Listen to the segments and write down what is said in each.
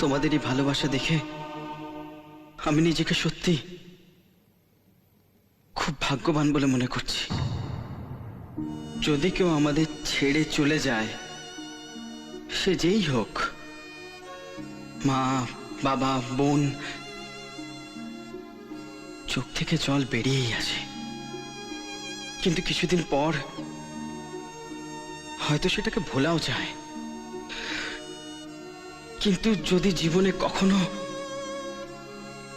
তোমাদের এই ভালোবাসা দেখে আমি নিজেকে সত্যি খুব ভাগ্যবান বলে মনে করছি। যদি কেউ আমাদের ছেড়ে চলে যায়, সে যেই হোক, মা, বাবা, বোন, চোখ থেকে জল বেরিয়েই আসে। কিন্তু কিছুদিন পর হয়তো সেটাকে ভোলাও যায়। কিন্তু যদি জীবনে কখনো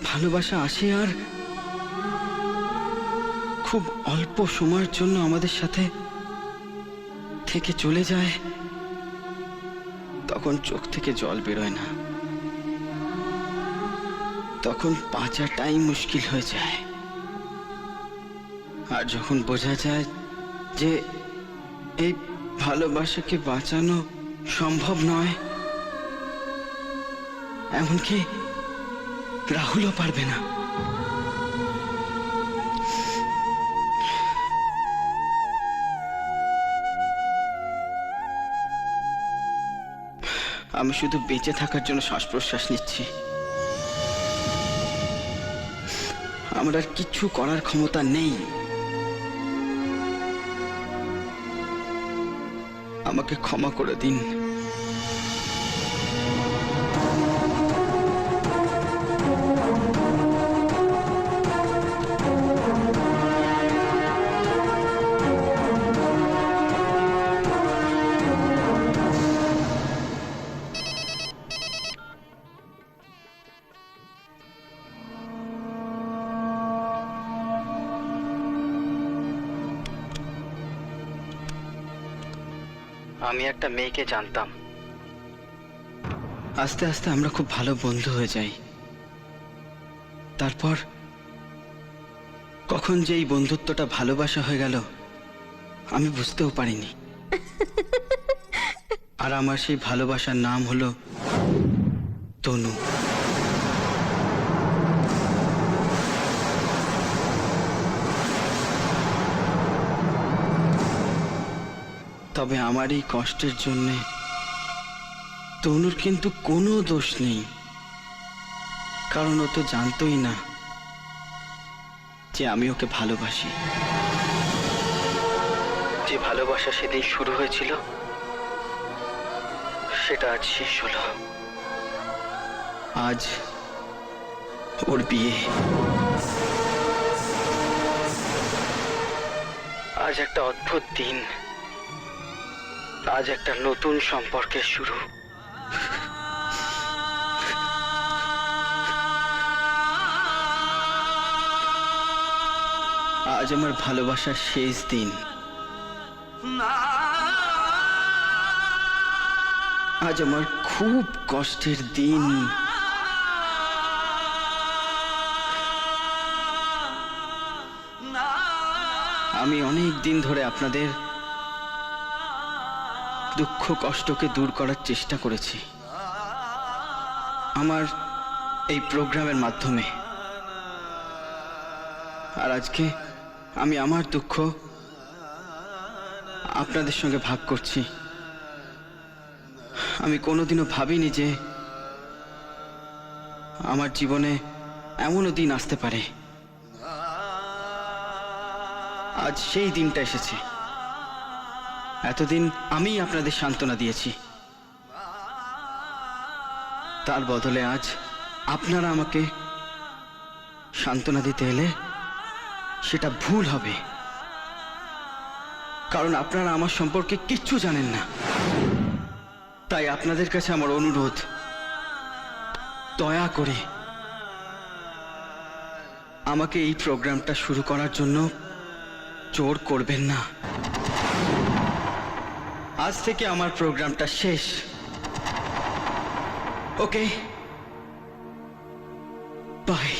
ভালোবাসা আসে আর খুব অল্প সময়ের জন্য আমাদের সাথে থেকে চলে যায়, তখন চোখ থেকে জল বেরোয় না, তখন বাঁচাটাই মুশকিল হয়ে যায়। আর যখন বোঝা যায় যে এই ভালোবাসাকে বাঁচানো সম্ভব নয়, এমনকি রাহুলও পারবে না, আমি শুধু বেঁচে থাকার জন্য শ্বাস প্রশ্বাস নিচ্ছি। আমার আর কিছু করার ক্ষমতা নেই। আমাকে ক্ষমা করে দিন। আমি একটা মেয়েকে জানতাম, আস্তে আস্তে আমরা খুব ভালো বন্ধু হয়ে যাই। তারপর কখন যে এই বন্ধুত্বটা ভালোবাসা হয়ে গেল আমি বুঝতেও পারিনি। আর আমার সেই ভালোবাসার নাম হলো তনু। তবে আমার এই কষ্টের জন্য তনুর কিন্তু কোনো দোষ নেই, কারণ ও তো জানতোই না যে আমি ওকে ভালোবাসি। যে ভালোবাসা সেদিন শুরু হয়েছিল সেটা আজ শেষ হলো। আজ ওর বিয়ে। আজ একটা অদ্ভুত দিন। আজ একটা নতুন সম্পর্কের শুরু। আজ আমার ভালোবাসার শেষ দিন। আজ আমার খুব কষ্টের দিন। আমি অনেক দিন ধরে আপনাদের দুঃখ কষ্টকে দূর করার চেষ্টা করেছি আমার এই প্রোগ্রামের মাধ্যমে। আর আজকে আমি আমার দুঃখ আপনাদের সঙ্গে ভাগ করছি। আমি কোনোদিনও ভাবিনি যে আমার জীবনে এমনও দিন আসতে পারে। আজ সেই দিনটা এসেছে। এতদিন আমি আপনাদের সান্ত্বনা দিয়েছি, তার বদলে আজ আপনারা আমাকে সান্ত্বনা দিতে এলে সেটা ভুল হবে, কারণ আপনারা আমার সম্পর্কে কিচ্ছু জানেন না। তাই আপনাদের কাছে আমার অনুরোধ, দয়া করে আমাকে এই প্রোগ্রামটা শুরু করার জন্য জোর করবেন না। আজ থেকে আমার প্রোগ্রামটা শেষ। ওকে, বাই।